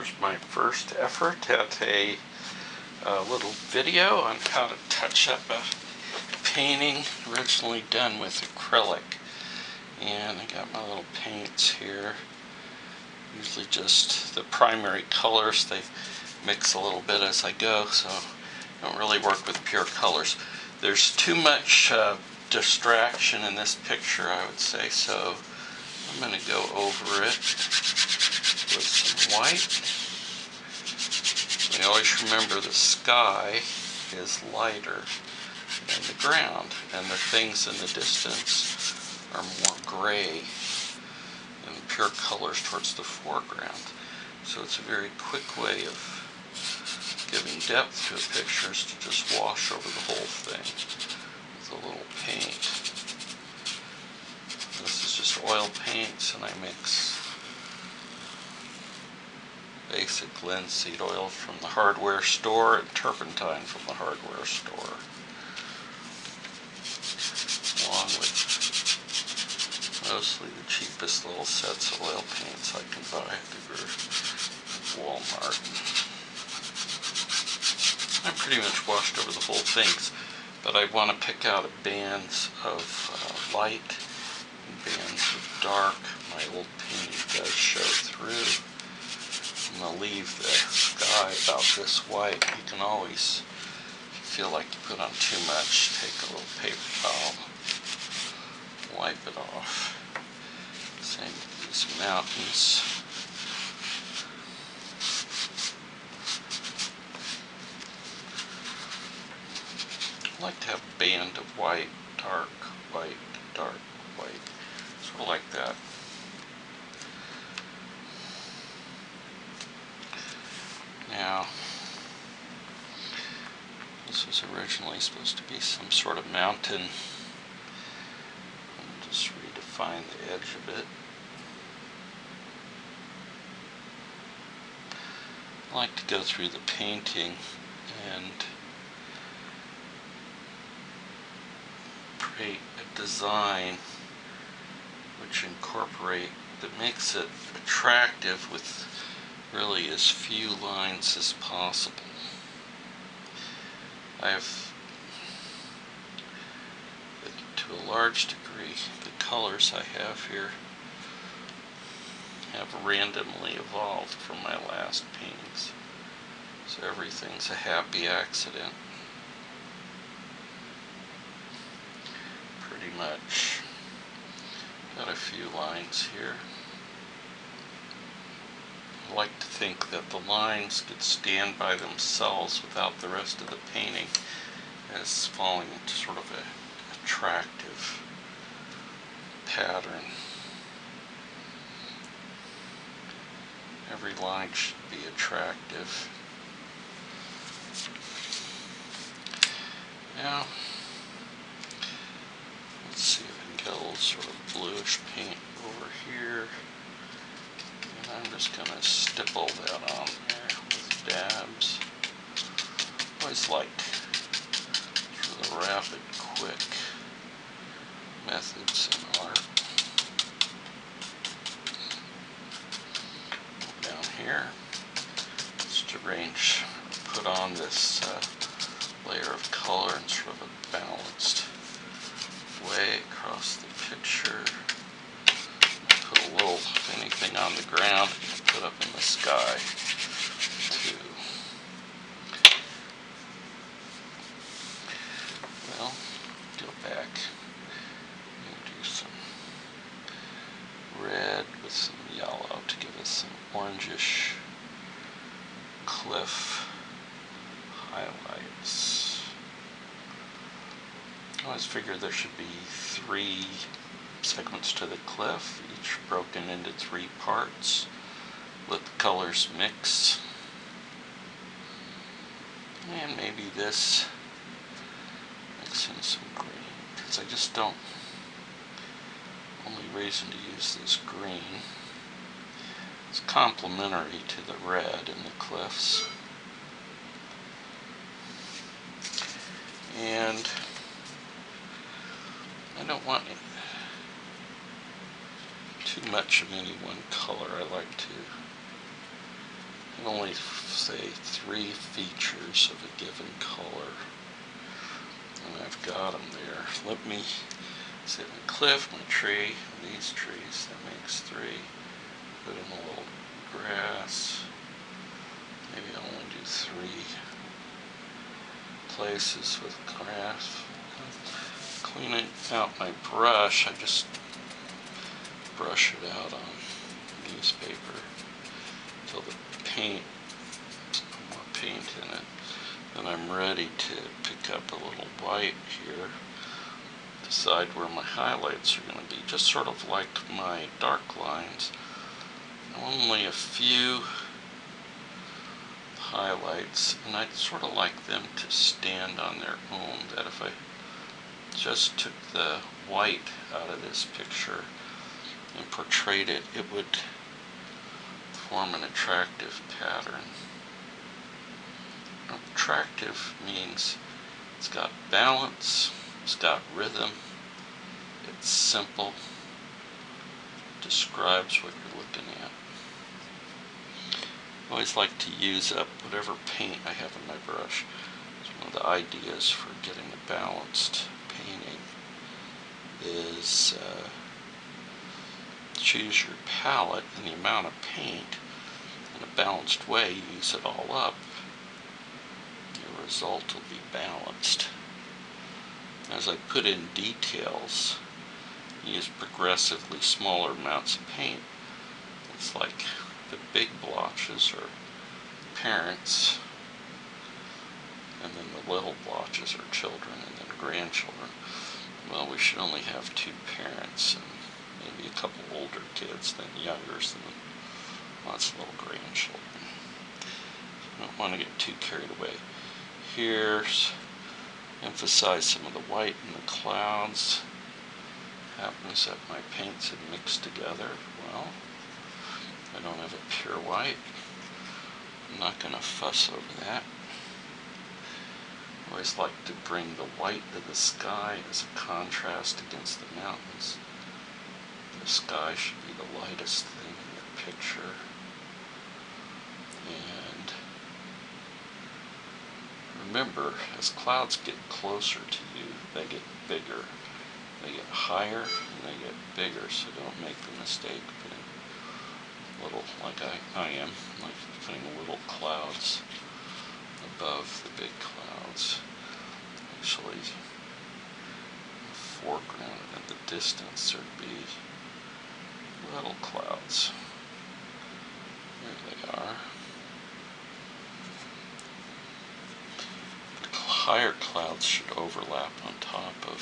Here's my first effort at a little video on how to touch up a painting originally done with acrylic. And I got my little paints here. Usually just the primary colors. They mix a little bit as I go, so I don't really work with pure colors. There's too much distraction in this picture, I would say, so I'm going to go over it with some white. I always remember the sky is lighter than the ground, and the things in the distance are more gray and pure colors towards the foreground. So it's a very quick way of giving depth to a picture is to just wash over the whole thing with a little paint. This is just oil paints, and I mix basic linseed oil from the hardware store and turpentine from the hardware store, along with mostly the cheapest little sets of oil paints I can buy at Walmart. I pretty much washed over the whole things, but I want to pick out bands of light and bands of dark. My old painting does show through. I'm going to leave the sky about this white. You can always, if you feel like you put on too much, take a little paper towel, wipe it off. Same with these mountains. I like to have a band of white, dark, white, dark, white. Sort of like that. Now, this was originally supposed to be some sort of mountain. I'll just redefine the edge of it. I like to go through the painting and create a design that makes it attractive with really as few lines as possible. I have, to a large degree, the colors I have here have randomly evolved from my last paintings. So everything's a happy accident. Pretty much. Got a few lines here. I like to think that the lines could stand by themselves without the rest of the painting as falling into sort of an attractive pattern. Every line should be attractive. Now, let's see if I can get a little sort of bluish paint over here. And I'm just going to stipple that on there with dabs. Always liked sort of rapid, quick methods in art. Down here, just arrange, put on this layer of color in sort of a balanced way across the picture. Put a little, if anything, on the ground, and put up in the sky too. Well, go back and do some red with some yellow to give us some orangish cliff highlights. I always figured there should be 3 segments to the cliff, each broken into 3 parts. Let the colors mix. And maybe this, mix in some green, because I just don't, only reason to use this green, it's complementary to the red in the cliffs. And I don't want too much of any one color. I like to only say 3 features of a given color, and I've got them there. Let me see, my cliff, my tree, and these trees, that makes 3. Put in a little grass. Maybe I'll only do 3 places with grass. Cleaning out my brush, I just brush it out on newspaper until the paint, put more paint in it. Then I'm ready to pick up a little white here, decide where my highlights are going to be, just sort of like my dark lines. Only a few highlights, and I'd sort of like them to stand on their own, that if I just took the white out of this picture and portrayed it, it would form an attractive pattern. Attractive means it's got balance, it's got rhythm, it's simple, describes what you're looking at. I always like to use up whatever paint I have in my brush. It's one of the ideas for getting a balanced painting is choose your palette and the amount of paint in a balanced way. Use it all up. Your result will be balanced. As I put in details, use progressively smaller amounts of paint. It's like the big blotches are parents, and then the little blotches are children, and then grandchildren. Well, we should only have 2 parents and maybe a couple older kids, then youngers, and lots of little grandchildren. I don't want to get too carried away. Here's emphasize some of the white in the clouds. Happens that my paints had mixed together. Well, I don't have a pure white. I'm not going to fuss over that. I always like to bring the white of the sky as a contrast against the mountains. The sky should be the lightest thing in your picture. And remember, as clouds get closer to you, they get bigger. They get higher and they get bigger, so don't make the mistake of putting little, like I am, like putting little clouds above the big clouds. Actually, in the foreground and at the distance there'd be little clouds. There they are. The higher clouds should overlap on top of